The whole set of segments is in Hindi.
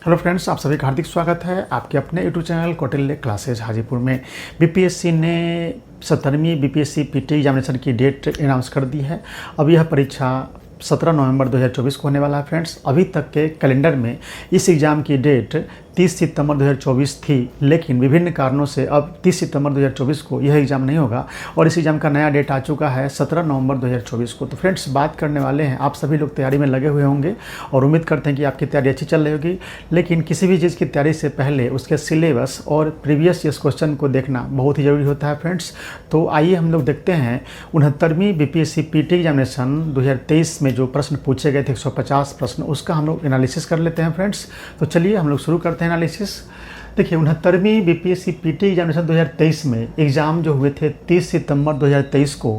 हेलो फ्रेंड्स, आप सभी का हार्दिक स्वागत है आपके अपने YouTube channel Kautilya classes Hajipur में। बीपीएससी ने 17वीं बीपीएससी पीटी एग्जामिनेशन की डेट अनाउंस कर दी है। अब यह परीक्षा 17 नवंबर 2024 को होने वाला है। फ्रेंड्स, अभी तक के कैलेंडर में इस एग्ज़ाम की डेट 30 सितंबर 2024 थी, लेकिन विभिन्न कारणों से अब 30 सितंबर 2024 को यह एग्ज़ाम नहीं होगा और इस एग्ज़ाम का नया डेट आ चुका है 17 नवंबर 2024 को। तो फ्रेंड्स, बात करने वाले हैं, आप सभी लोग तैयारी में लगे हुए होंगे और उम्मीद करते हैं कि आपकी तैयारी अच्छी चल रही होगी। लेकिन किसी भी चीज़ की तैयारी से पहले उसके सिलेबस और प्रीवियस ईयर्स क्वेश्चन को देखना बहुत ही ज़रूरी होता है। फ्रेंड्स, तो आइए हम लोग देखते हैं 69वीं बीपीएससी पीटी एग्जामिनेशन 2023 में जो प्रश्न पूछे गए थे 150 प्रश्न, उसका हम लोग एनालिसिस कर लेते हैं। फ्रेंड्स, तो चलिए हम लोग शुरू करते हैं एनालिसिस। देखिए, 69वीं बीपीएससी पीटी एग्जामिनेशन 2023 में एग्ज़ाम जो हुए थे 30 सितंबर 2023 को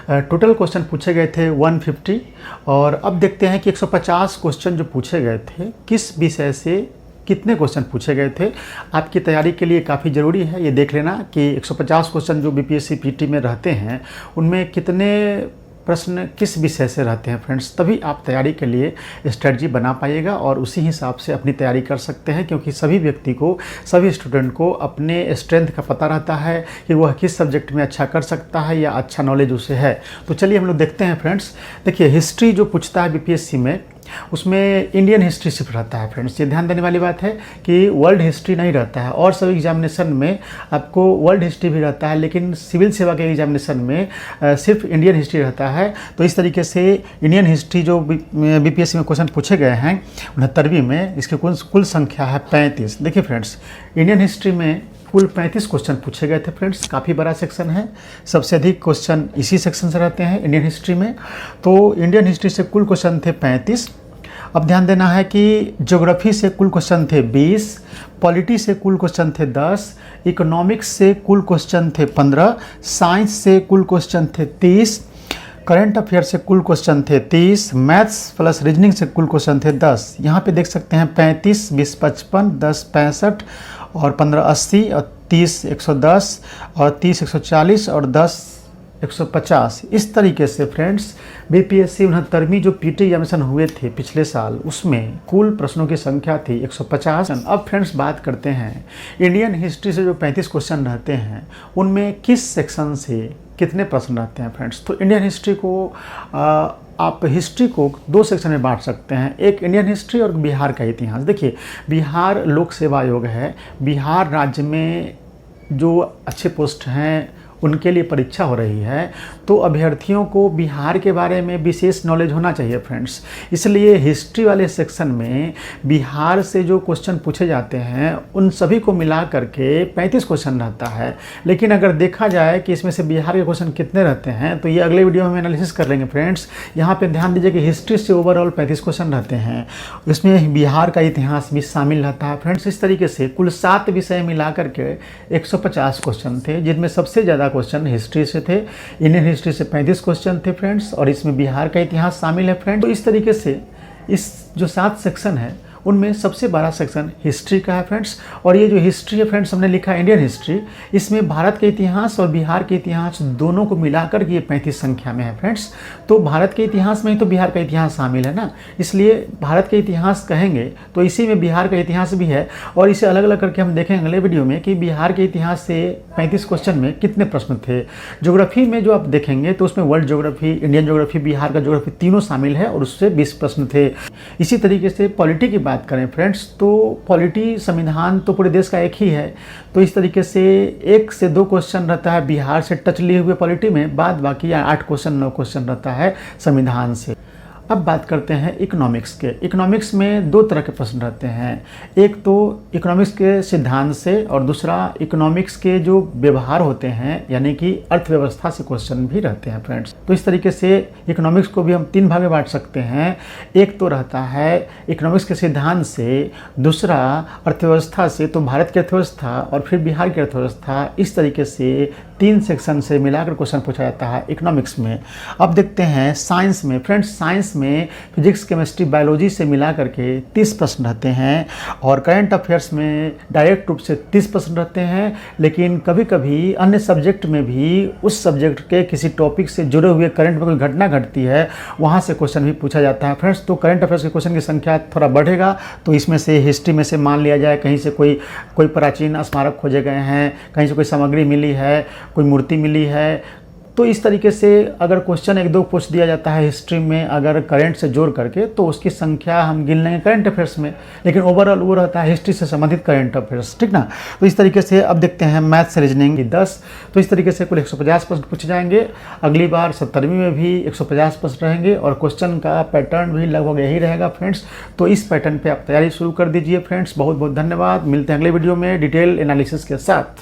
टोटल क्वेश्चन पूछे गए थे 150। और अब देखते हैं कि 150 क्वेश्चन जो पूछे गए थे किस विषय से कितने क्वेश्चन पूछे गए थे। आपकी तैयारी के लिए काफ़ी ज़रूरी है ये देख लेना कि 150 क्वेश्चन जो बीपीएससी पीटी में रहते हैं उनमें कितने प्रश्न किस विषय से रहते हैं। फ्रेंड्स, तभी आप तैयारी के लिए स्ट्रेटजी बना पाइएगा और उसी हिसाब से अपनी तैयारी कर सकते हैं, क्योंकि सभी व्यक्ति को, सभी स्टूडेंट को अपने स्ट्रेंथ का पता रहता है कि वह किस सब्जेक्ट में अच्छा कर सकता है या अच्छा नॉलेज उसे है। तो चलिए हम लोग देखते हैं। फ्रेंड्स, देखिए, हिस्ट्री जो पूछता है बीपीएससी में उसमें इंडियन हिस्ट्री सिर्फ रहता है। फ्रेंड्स, ये ध्यान देने वाली बात है कि वर्ल्ड हिस्ट्री नहीं रहता है। और सभी एग्जामिनेशन में आपको वर्ल्ड हिस्ट्री भी रहता है, लेकिन सिविल सेवा के एग्जामिनेशन में सिर्फ इंडियन हिस्ट्री रहता है। तो इस तरीके से इंडियन हिस्ट्री जो बीपीएससी में क्वेश्चन पूछे गए हैं 69वीं में, इसकी कुल संख्या है 35। देखिए फ्रेंड्स, इंडियन हिस्ट्री में कुल 35 क्वेश्चन पूछे गए थे। फ्रेंड्स, काफ़ी बड़ा सेक्शन है, सबसे अधिक क्वेश्चन इसी सेक्शन से रहते हैं इंडियन हिस्ट्री में। तो इंडियन हिस्ट्री से कुल क्वेश्चन थे 35। अब ध्यान देना है कि ज्योग्राफी से कुल क्वेश्चन थे 20, पॉलिटी से कुल क्वेश्चन थे 10, इकोनॉमिक्स से कुल क्वेश्चन थे 15, साइंस से कुल क्वेश्चन थे 30, करंट अफेयर से कुल क्वेश्चन थे 30, मैथ्स प्लस रीजनिंग से कुल क्वेश्चन थे 10। यहाँ पे देख सकते हैं 35, 20 55, 10 65 और 15 80 और 30 110 और 30 140 और 10 150। इस तरीके से फ्रेंड्स, बीपीएससी 69वीं जो पीटी एग्जामिनेशन हुए थे पिछले साल, उसमें कुल प्रश्नों की संख्या थी 150। अब फ्रेंड्स, बात करते हैं इंडियन हिस्ट्री से जो 35 क्वेश्चन रहते हैं उनमें किस सेक्शन से कितने प्रश्न रहते हैं। फ्रेंड्स, तो इंडियन हिस्ट्री को आप हिस्ट्री को दो सेक्शन में बांट सकते हैं, एक इंडियन हिस्ट्री और बिहार का इतिहास। देखिए, बिहार लोक सेवा आयोग है, बिहार राज्य में जो अच्छे पोस्ट हैं उनके लिए परीक्षा हो रही है, तो अभ्यर्थियों को बिहार के बारे में विशेष नॉलेज होना चाहिए। फ्रेंड्स, इसलिए हिस्ट्री वाले सेक्शन में बिहार से जो क्वेश्चन पूछे जाते हैं उन सभी को मिला करके 35 क्वेश्चन रहता है। लेकिन अगर देखा जाए कि इसमें से बिहार के क्वेश्चन कितने रहते हैं, तो ये अगले वीडियो में एनालिसिस कर लेंगे। फ्रेंड्स, यहाँ पर ध्यान दीजिए कि हिस्ट्री से ओवरऑल 35 क्वेश्चन रहते हैं, इसमें बिहार का इतिहास भी शामिल रहता है। फ्रेंड्स, इस तरीके से कुल 7 विषय मिला करके 150 क्वेश्चन थे, जिनमें सबसे ज़्यादा क्वेश्चन हिस्ट्री से थे। इंडियन हिस्ट्री से 35 क्वेश्चन थे फ्रेंड्स, और इसमें बिहार का इतिहास शामिल है। फ्रेंड्स, तो इस तरीके से इस जो 7 सेक्शन है उनमें सबसे बड़ा सेक्शन हिस्ट्री का है। फ्रेंड्स, और ये जो हिस्ट्री है फ्रेंड्स, हमने लिखा है इंडियन हिस्ट्री, इसमें भारत के इतिहास और बिहार के इतिहास दोनों को मिलाकर ये 35 संख्या में है। फ्रेंड्स, तो भारत के इतिहास में ही तो बिहार का इतिहास शामिल है ना, इसलिए भारत के इतिहास कहेंगे तो इसी में बिहार का इतिहास भी है। और इसे अलग अलग करके हम देखेंगे अगले वीडियो में कि बिहार के इतिहास से 35 क्वेश्चन में कितने प्रश्न थे। ज्योग्राफी में जो आप देखेंगे तो उसमें world geography, Indian geography, Bihar का ज्योग्राफी तीनों शामिल है और उससे 20 प्रश्न थे। इसी तरीके से पॉलिटी की बात करें फ्रेंड्स, तो पॉलिटी संविधान तो पूरे देश का एक ही है, तो इस तरीके से 1 से 2 क्वेश्चन रहता है बिहार से टच लिए हुए पॉलिटी में, बाद बाकी 8 क्वेश्चन 9 क्वेश्चन रहता है संविधान से। अब बात करते हैं इकोनॉमिक्स के। इकोनॉमिक्स में 2 तरह के प्रश्न रहते हैं, एक तो इकोनॉमिक्स के सिद्धांत से और दूसरा इकोनॉमिक्स के जो व्यवहार होते हैं यानी कि अर्थव्यवस्था से क्वेश्चन भी रहते हैं। फ्रेंड्स, तो इस तरीके से इकोनॉमिक्स को भी हम 3 भाग में बांट सकते हैं, एक तो रहता है इकोनॉमिक्स के सिद्धांत से, दूसरा अर्थव्यवस्था से, तो भारत की अर्थव्यवस्था और फिर बिहार की अर्थव्यवस्था। इस तरीके से 3 सेक्शन से मिलाकर क्वेश्चन पूछा जाता है इकोनॉमिक्स में। अब देखते हैं साइंस में। फ्रेंड्स, साइंस में फिजिक्स, केमिस्ट्री, बायोलॉजी से मिला करके 30 प्रश्न रहते हैं और करंट अफेयर्स में डायरेक्ट रूप से 30 प्रश्न रहते हैं, लेकिन कभी कभी अन्य सब्जेक्ट में भी उस सब्जेक्ट के किसी टॉपिक से जुड़े हुए करंट में कोई घटना घटती है, वहाँ से क्वेश्चन भी पूछा जाता है। फ्रेंड्स, तो करंट अफेयर्स के क्वेश्चन की संख्या थोड़ा बढ़ेगा, तो इसमें से हिस्ट्री में से मान लिया जाए कहीं से कोई प्राचीन स्मारक खोजे गए हैं, कहीं से कोई सामग्री मिली है, कोई मूर्ति मिली है, तो इस तरीके से अगर क्वेश्चन 1-2 पूछ दिया जाता है हिस्ट्री में अगर करंट से जोड़ करके, तो उसकी संख्या हम गिन लेंगे करंट अफेयर्स में, लेकिन ओवरऑल वो रहता है हिस्ट्री से संबंधित करंट अफेयर्स, ठीक ना। तो इस तरीके से अब देखते हैं मैथ से रीजनिंग की 10। तो इस तरीके से कुल 150 प्रश्न पूछे जाएंगे। अगली बार 70वीं में भी 150 प्रश्न रहेंगे और क्वेश्चन का पैटर्न भी लगभग यही रहेगा फ्रेंड्स। तो इस पैटर्न पर आप तैयारी शुरू कर दीजिए फ्रेंड्स। बहुत बहुत धन्यवाद। मिलते हैं अगले वीडियो में डिटेल एनालिसिस के साथ।